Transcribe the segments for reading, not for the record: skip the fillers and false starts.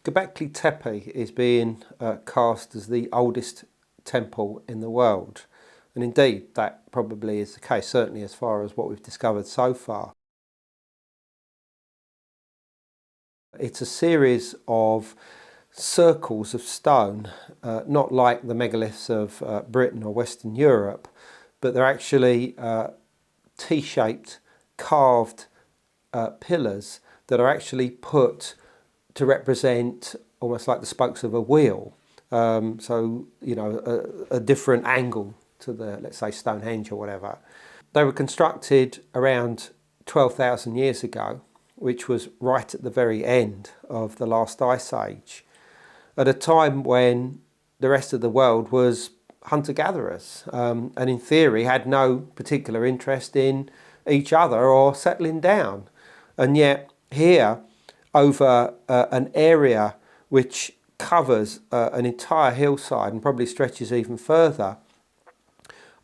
Göbekli Tepe is being cast as the oldest temple in the world. And indeed, that probably is the case, certainly as far as what we've discovered so far. It's a series of circles of stone, not like the megaliths of Britain or Western Europe, but they're actually T-shaped, carved pillars that are actually put to represent almost like the spokes of a wheel. So, you know, a different angle to the, let's say, Stonehenge or whatever. They were constructed around 12,000 years ago, which was right at the very end of the last ice age, at a time when the rest of the world was hunter-gatherers, and in theory had no particular interest in each other or settling down. And yet here, over an area which covers an entire hillside and probably stretches even further,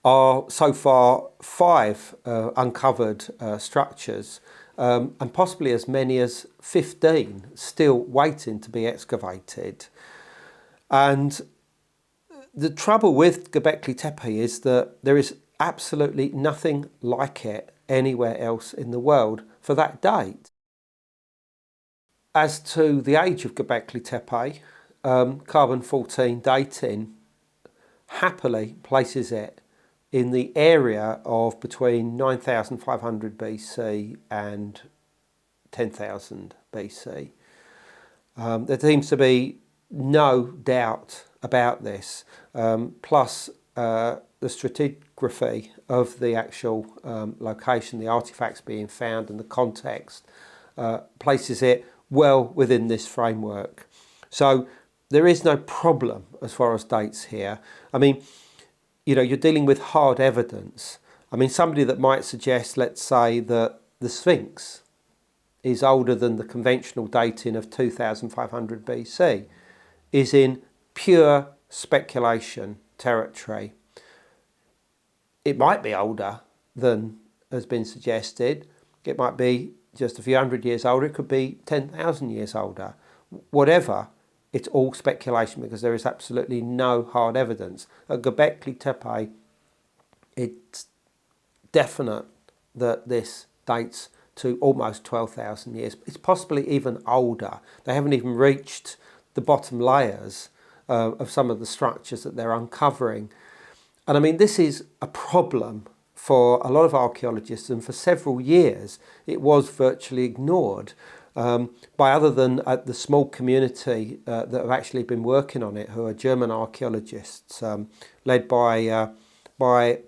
are so far 5 uncovered structures, and possibly as many as 15 still waiting to be excavated. And the trouble with Göbekli Tepe is that there is absolutely nothing like it anywhere else in the world for that date. As to the age of Göbekli Tepe, carbon-14 dating happily places it in the area of between 9,500 BC and 10,000 BC. There seems to be no doubt about this, plus the stratigraphy of the actual location, the artefacts being found and the context places it well within this framework. So there is no problem as far as dates here. I mean, you know, you're dealing with hard evidence. I mean, somebody that might suggest, let's say, that the Sphinx is older than the conventional dating of 2500 BC is in pure speculation territory. It might be older than has been suggested. It might be just a few hundred years older. It could be 10,000 years older. Whatever, it's all speculation because there is absolutely no hard evidence. At Göbekli Tepe, it's definite that this dates to almost 12,000 years. It's possibly even older. They haven't even reached the bottom layers of some of the structures that they're uncovering. And I mean, this is a problem for a lot of archaeologists, and for several years it was virtually ignored by other than the small community that have actually been working on it, who are German archaeologists, led by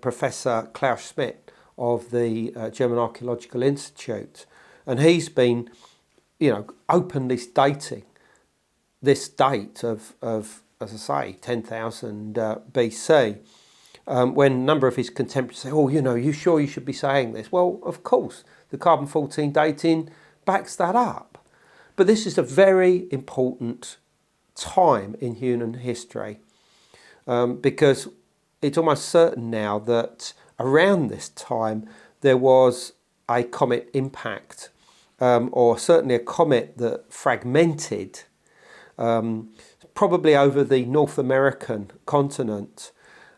Professor Klaus Schmidt of the German Archaeological Institute. And he's been, you know, openly stating this date of as I say, 10,000 BC. When a number of his contemporaries say, oh, you know, you sure you should be saying this? Well, of course, the carbon-14 dating backs that up. But this is a very important time in human history because it's almost certain now that around this time there was a comet impact, or certainly a comet that fragmented, probably over the North American continent,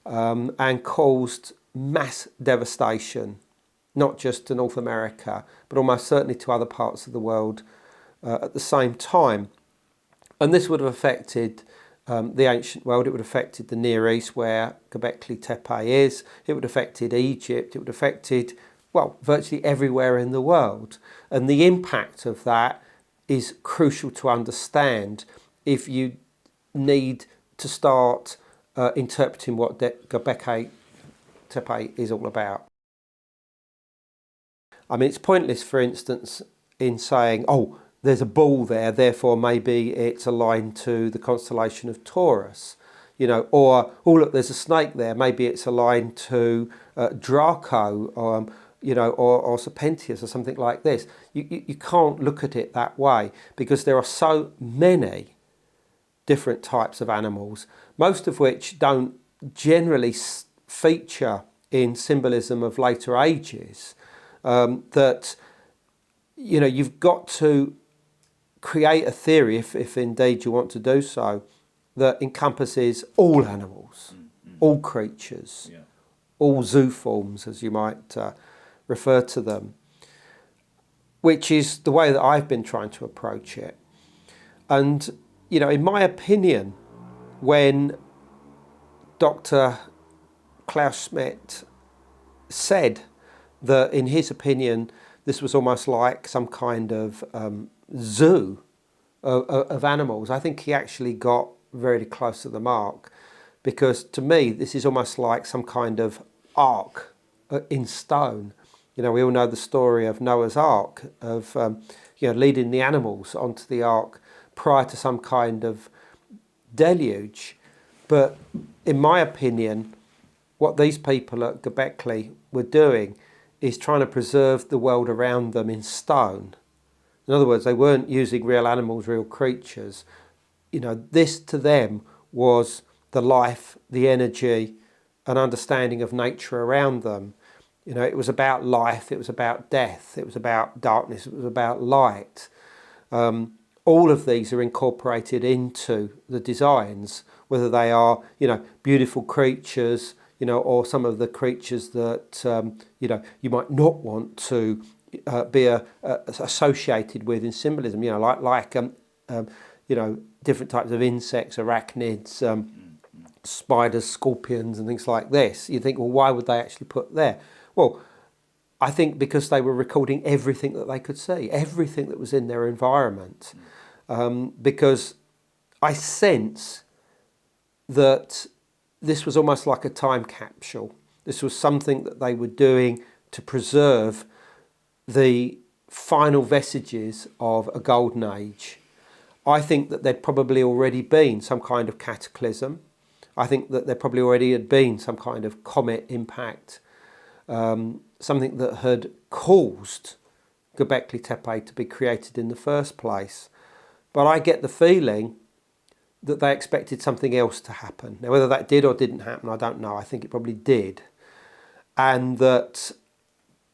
and caused mass devastation, not just to North America, but almost certainly to other parts of the world at the same time. And this would have affected the ancient world. It would have affected the Near East, where Göbekli Tepe is. It would have affected Egypt. It would have affected, well, virtually everywhere in the world. And the impact of that is crucial to understand if you need to start interpreting what Göbekli Tepe is all about. I mean, it's pointless, for instance, in saying, oh, there's a bull there, therefore maybe it's aligned to the constellation of Taurus, you know, or, oh, look, there's a snake there, maybe it's aligned to Draco, you know, or Serpentius or something like this. You can't look at it that way because there are so many different types of animals, most of which don't generally feature in symbolism of later ages, that, you know, you've got to create a theory, if indeed you want to do so, that encompasses all animals, all creatures, all zoo forms, as you might refer to them, which is the way that I've been trying to approach it. And, you know, in my opinion, when Dr. Klaus Schmidt said that, in his opinion, this was almost like some kind of zoo of animals, I think he actually got very close to the mark, because to me this is almost like some kind of ark in stone. You know, we all know the story of Noah's Ark, of you know, leading the animals onto the ark prior to some kind of deluge. But in my opinion, what these people at Göbekli were doing is trying to preserve the world around them in stone. In other words, they weren't using real animals, real creatures. You know, this to them was the life, the energy, an understanding of nature around them. You know, it was about life, it was about death, it was about darkness, it was about light. All of these are incorporated into the designs, whether they are, you know, beautiful creatures, you know, or some of the creatures that, you know, you might not want to be associated with in symbolism, you know, like you know, different types of insects, arachnids, spiders, scorpions and things like this. You think, well, why would they actually put there? Well, I think because they were recording everything that they could see, everything that was in their environment. Because I sense that this was almost like a time capsule. This was something that they were doing to preserve the final vestiges of a golden age. I think that there'd probably already been some kind of cataclysm. I think that there probably already had been some kind of comet impact, something that had caused Göbekli Tepe to be created in the first place. But I get the feeling that they expected something else to happen. Now, whether that did or didn't happen, I don't know. I think it probably did. And that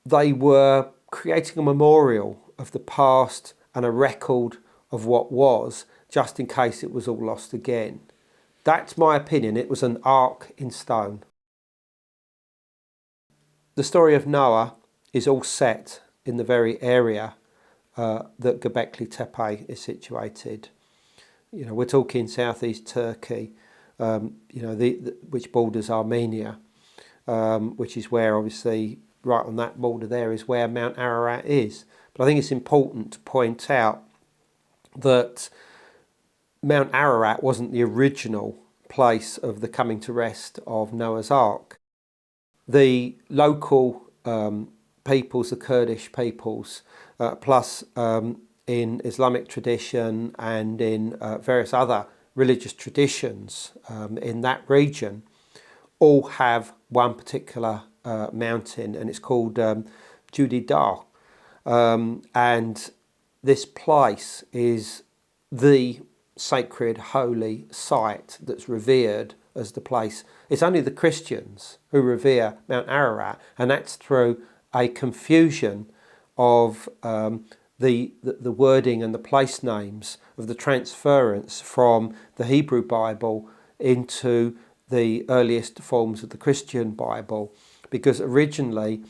they were creating a memorial of the past and a record of what was, just in case it was all lost again. That's my opinion. It was an ark in stone. The story of Noah is all set in the very area that Göbekli Tepe is situated. You know, we're talking southeast Turkey, you know, which borders Armenia, which is where, obviously, right on that border there is where Mount Ararat is. But I think it's important to point out that Mount Ararat wasn't the original place of the coming to rest of Noah's Ark. The local peoples, the Kurdish peoples, plus in Islamic tradition and in various other religious traditions in that region, all have one particular mountain, and it's called Judi Dagh. And this place is the sacred, holy site that's revered as the place. It's only the Christians who revere Mount Ararat, and that's through a confusion of the wording and the place names of the transference from the Hebrew Bible into the earliest forms of the Christian Bible, because originally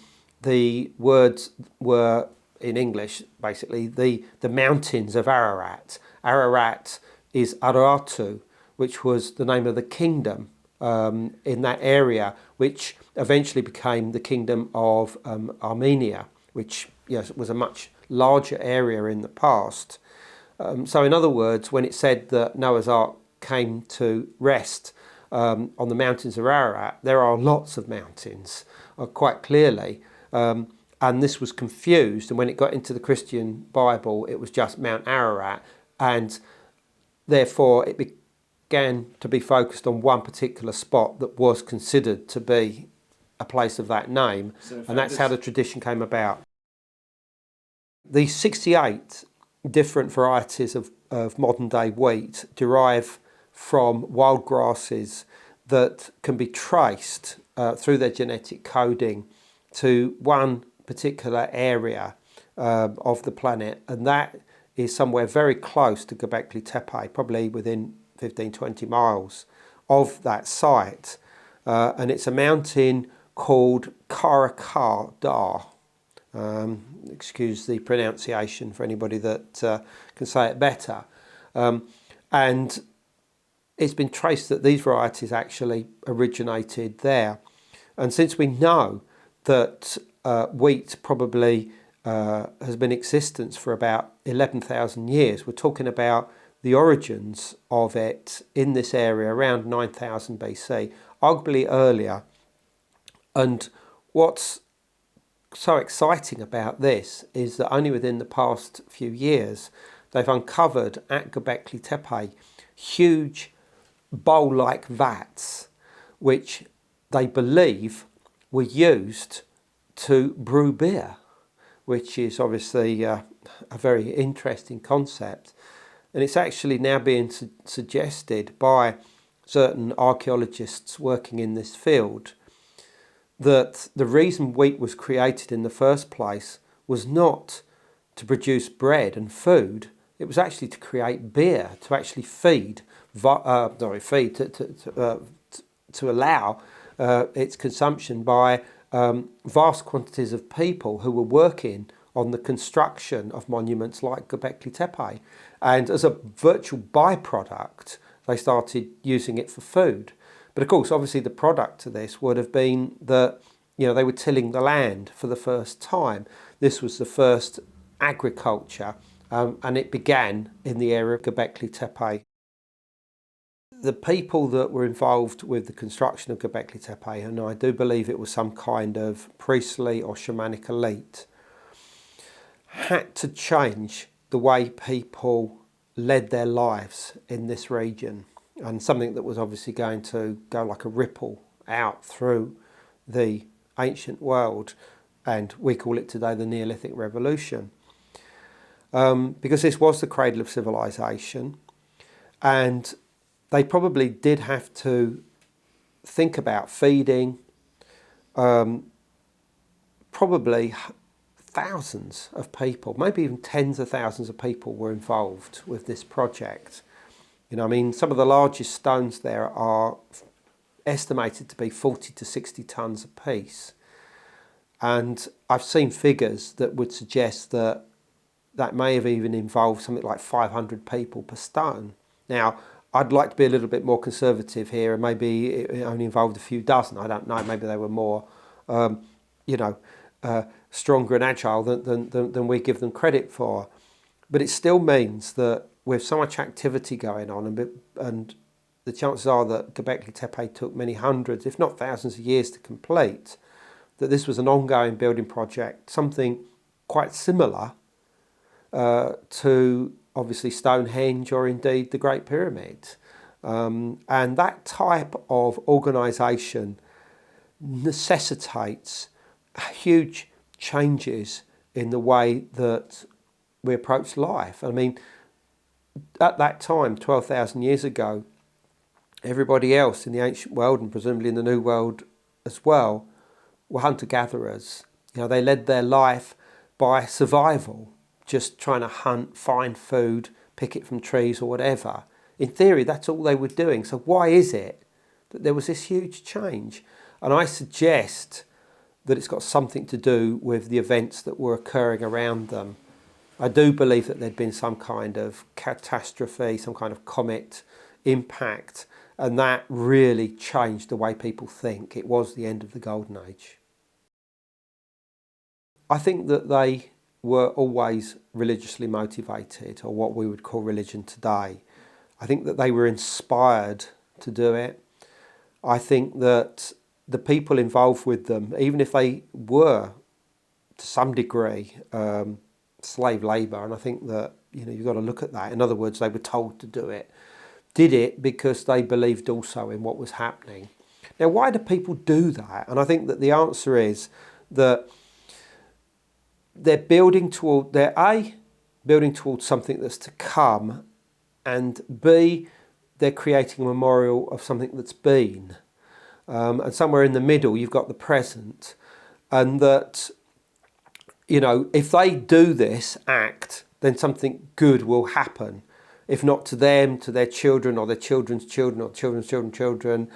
the words were in English basically the mountains of Ararat. Ararat is Aratu, which was the name of the kingdom in that area, which eventually became the kingdom of Armenia, which, yes, was a much larger area in the past. So in other words, when it said that Noah's Ark came to rest on the mountains of Ararat, there are lots of mountains, quite clearly. And this was confused, and when it got into the Christian Bible, it was just Mount Ararat, and therefore it began to be focused on one particular spot that was considered to be a place of that name, and that's how the tradition came about. These 68 different varieties of modern day wheat derive from wild grasses that can be traced through their genetic coding to one particular area of the planet, and that is somewhere very close to Göbekli Tepe, probably within 15-20 miles of that site. And it's a mountain called Karakar Dar. Excuse the pronunciation for anybody that can say it better. And it's been traced that these varieties actually originated there. And since we know that wheat probably has been in existence for about 11,000 years, we're talking about the origins of it in this area around 9000 BC, arguably earlier. And what's so exciting about this is that only within the past few years they've uncovered at Göbekli Tepe huge bowl-like vats which they believe were used to brew beer, which is obviously a very interesting concept. And it's actually now being suggested by certain archaeologists working in this field that the reason wheat was created in the first place was not to produce bread and food, it was actually to create beer, to actually to allow its consumption by vast quantities of people who were working on the construction of monuments like Göbekli Tepe. And as a virtual byproduct, they started using it for food. But of course, obviously the product to this would have been that, you know, they were tilling the land for the first time. This was the first agriculture, and it began in the area of Göbekli Tepe. The people that were involved with the construction of Göbekli Tepe, and I do believe it was some kind of priestly or shamanic elite, had to change the way people led their lives in this region, and something that was obviously going to go like a ripple out through the ancient world, and we call it today the Neolithic Revolution. Because this was the cradle of civilization, and they probably did have to think about feeding probably thousands of people, maybe even tens of thousands of people were involved with this project. You know, I mean, some of the largest stones there are estimated to be 40 to 60 tons apiece. And I've seen figures that would suggest that that may have even involved something like 500 people per stone. Now, I'd like to be a little bit more conservative here, and maybe it only involved a few dozen. I don't know. Maybe they were more, stronger and agile than we give them credit for. But it still means that with so much activity going on, and the chances are that Göbekli Tepe took many hundreds, if not thousands of years to complete, that this was an ongoing building project, something quite similar to obviously Stonehenge or indeed the Great Pyramid. And that type of organisation necessitates huge changes in the way that we approach life. I mean, at that time, 12,000 years ago, everybody else in the ancient world, and presumably in the New World as well, were hunter-gatherers. You know, they led their life by survival, just trying to hunt, find food, pick it from trees or whatever. In theory, that's all they were doing. So why is it that there was this huge change? And I suggest that it's got something to do with the events that were occurring around them. I do believe that there'd been some kind of catastrophe, some kind of comet impact, and that really changed the way people think. It was the end of the Golden Age. I think that they were always religiously motivated, or what we would call religion today. I think that they were inspired to do it. I think that the people involved with them, even if they were to some degree slave labour, and I think that, you know, you've got to look at that. In other words, they were told to do it, did it because they believed also in what was happening. Now, why do people do that? And I think that the answer is that they're building toward, building towards something that's to come, and B, they're creating a memorial of something that's been. And somewhere in the middle, you've got the present. And that, you know, if they do this act then something good will happen. If not to them, to their children or their children's children or children's children's children.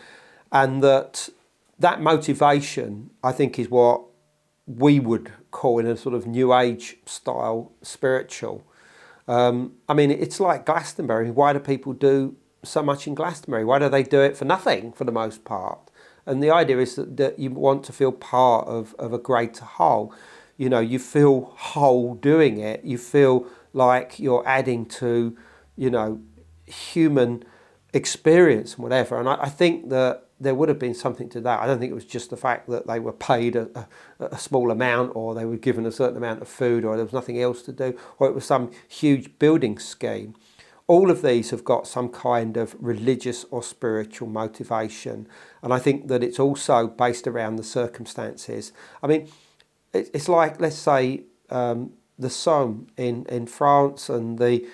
And that motivation, I think, is what we would call, in a sort of New Age style, spiritual. I mean, it's like Glastonbury. Why do people do so much in Glastonbury? Why do they do it for nothing, for the most part? And the idea is that you want to feel part of a greater whole. You know, you feel whole doing it. You feel like you're adding to, you know, human experience and whatever. And I think that there would have been something to that. I don't think it was just the fact that they were paid a small amount, or they were given a certain amount of food, or there was nothing else to do, or it was some huge building scheme. All of these have got some kind of religious or spiritual motivation. And I think that it's also based around the circumstances. I mean, it's like, let's say, the Somme in France, and the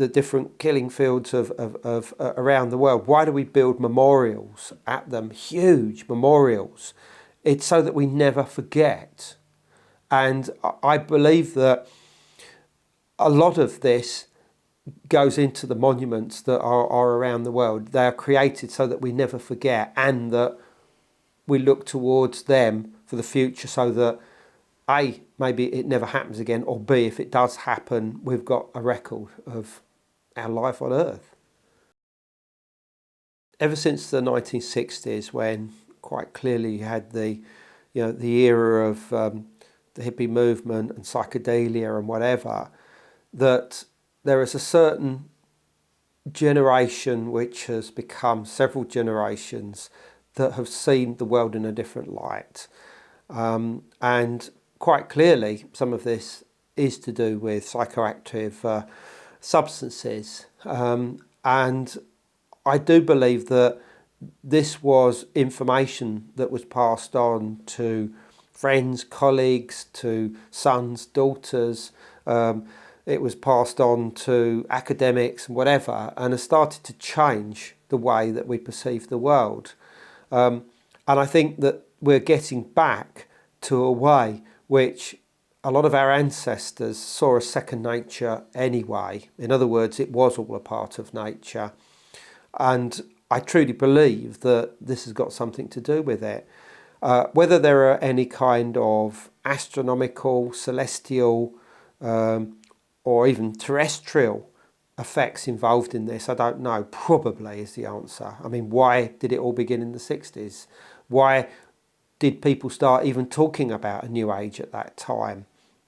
different killing fields of around the world. Why do we build memorials at them? Huge memorials. It's so that we never forget. And I believe that a lot of this goes into the monuments that are around the world. They are created so that we never forget, and that we look towards them for the future, so that A, maybe it never happens again, or B, if it does happen, we've got a record of our life on Earth. Ever since the 1960s, when quite clearly you had the era of the hippie movement and psychedelia and whatever, that there is a certain generation which has become several generations that have seen the world in a different light. And quite clearly, some of this is to do with psychoactive substances. And I do believe that this was information that was passed on to friends, colleagues, to sons, daughters. It was passed on to academics and whatever, and has started to change the way that we perceive the world. And I think that we're getting back to a way which a lot of our ancestors saw as second nature anyway. In other words, it was all a part of nature. And I truly believe that this has got something to do with it. Whether there are any kind of astronomical, celestial, or even terrestrial effects involved in this, I don't know. Probably is the answer. I mean, why did it all begin in the 60s? Why did people start even talking about a new age at that time?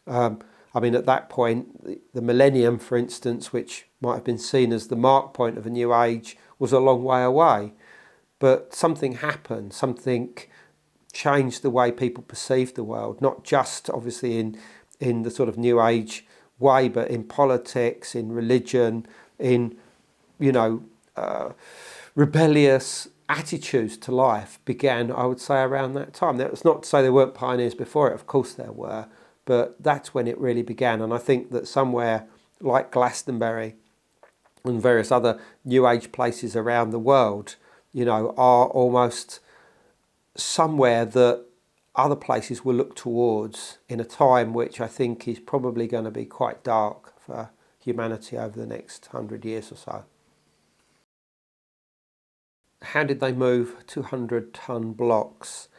I mean, at that point, the millennium, for instance, which might have been seen as the mark point of a new age, was a long way away. But something happened, something changed the way people perceived the world, not just obviously in the sort of new age way, but in politics, in religion, in, rebellious attitudes to life began, I would say, around that time. That's not to say there weren't pioneers before it, of course there were, but that's when it really began. And I think that somewhere like Glastonbury and various other new age places around the world, are almost somewhere that other places will look towards in a time which I think is probably going to be quite dark for humanity over the next 100 years or so. How did they move 200-ton blocks?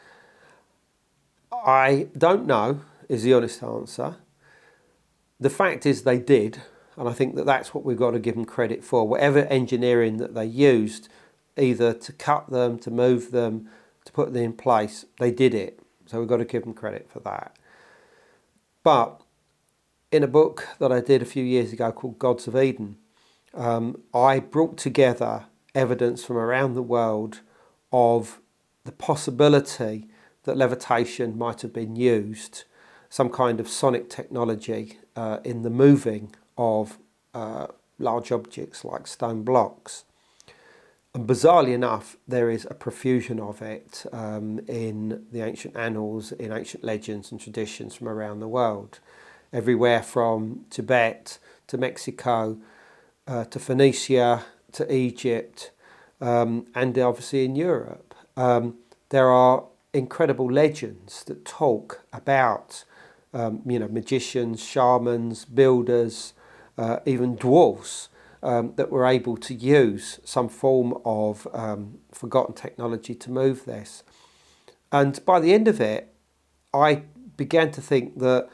I don't know, is the honest answer. The fact is they did, and I think that that's what we've got to give them credit for. Whatever engineering that they used, either to cut them, to move them, to put them in place, they did it. So we've got to give them credit for that. But in a book that I did a few years ago called Gods of Eden, I brought together evidence from around the world of the possibility that levitation might have been used, some kind of sonic technology in the moving of large objects like stone blocks. And bizarrely enough, there is a profusion of it in the ancient annals, in ancient legends and traditions from around the world. Everywhere from Tibet to Mexico to Phoenicia to Egypt and obviously in Europe. There are incredible legends that talk about magicians, shamans, builders, even dwarfs, that were able to use some form of forgotten technology to move this. And by the end of it, I began to think that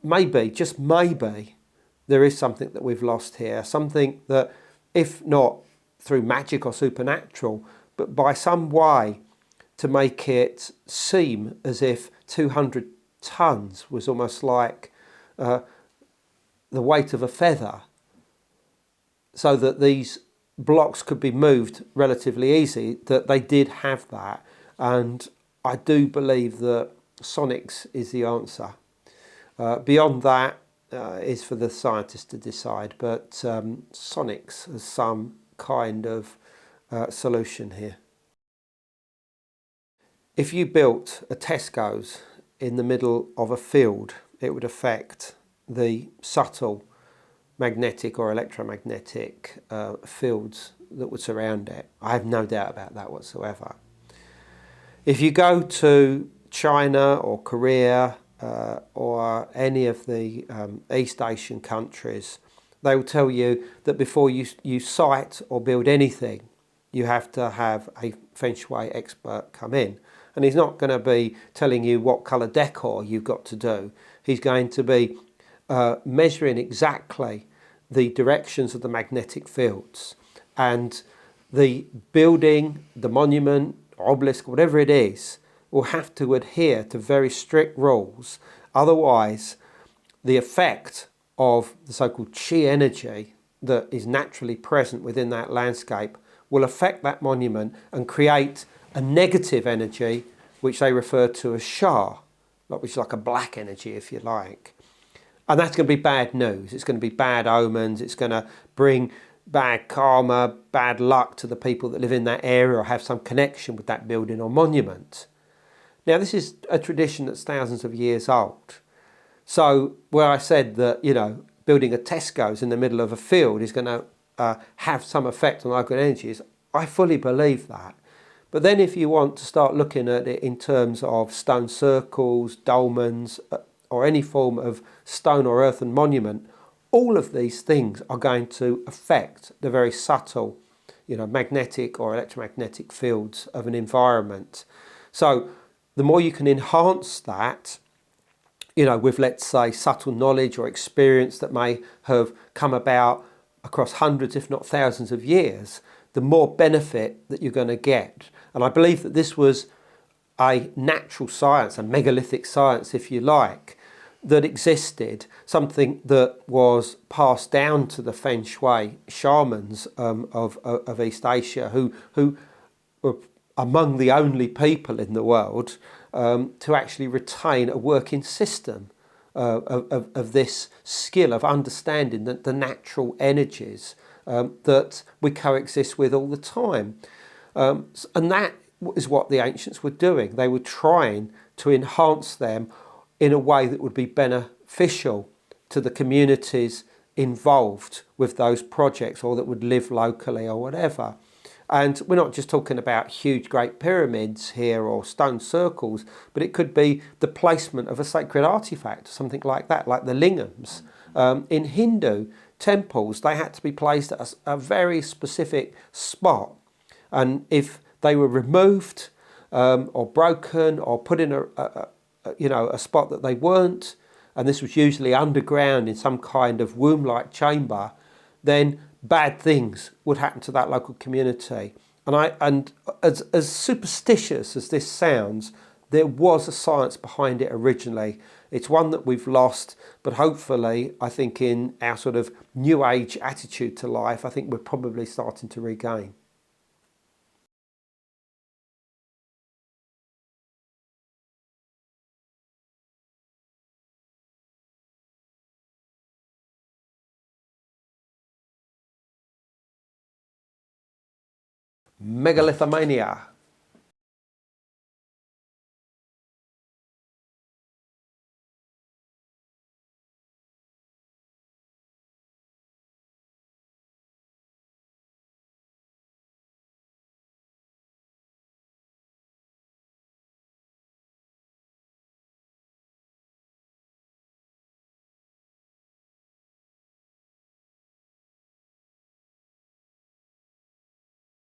maybe, just maybe, there is something that we've lost here, something that, if not through magic or supernatural, but by some way to make it seem as if 200 tons was almost like the weight of a feather, so that these blocks could be moved relatively easy, that they did have that. And I do believe that sonics is the answer. Beyond that is for the scientists to decide, but sonics is some kind of solution here. If you built a Tesco's in the middle of a field, it would affect the subtle magnetic or electromagnetic fields that would surround it. I have no doubt about that whatsoever. If you go to China or Korea or any of the East Asian countries, they will tell you that before you site or build anything, you have to have a Feng Shui expert come in. And he's not going to be telling you what colour decor you've got to do. He's going to be measuring exactly the directions of the magnetic fields, and the building, the monument, obelisk, whatever it is, will have to adhere to very strict rules. Otherwise, the effect of the so-called chi energy that is naturally present within that landscape will affect that monument and create a negative energy, which they refer to as sha, which is like a black energy, if you like. And that's going to be bad news. It's going to be bad omens. It's going to bring bad karma, bad luck to the people that live in that area or have some connection with that building or monument. Now, this is a tradition that's thousands of years old. So where I said that, you know, building a Tesco's in the middle of a field is going to have some effect on local energies, I fully believe that. But then if you want to start looking at it in terms of stone circles, dolmens, or any form of stone or earthen monument, all of these things are going to affect the very subtle, you know, magnetic or electromagnetic fields of an environment. So the more you can enhance that, you know, with, let's say, subtle knowledge or experience that may have come about across hundreds, if not thousands of years, the more benefit that you're going to get. And I believe that this was a natural science, a megalithic science, if you like, that existed, something that was passed down to the Feng Shui shamans of East Asia, who were among the only people in the world to actually retain a working system of this skill of understanding the natural energies that we coexist with all the time. And that is what the ancients were doing. They were trying to enhance them in a way that would be beneficial to the communities involved with those projects, or that would live locally or whatever. And we're not just talking about huge great pyramids here or stone circles, but it could be the placement of a sacred artifact, something like that, like the lingams. In Hindu temples, they had to be placed at a very specific spot. And if they were removed or broken or put in a spot that they weren't, and this was usually underground in some kind of womb-like chamber, then bad things would happen to that local community. And as superstitious as this sounds, there was a science behind it originally. It's one that we've lost, but hopefully, I think in our sort of new age attitude to life, I think we're probably starting to regain. Megalithomania.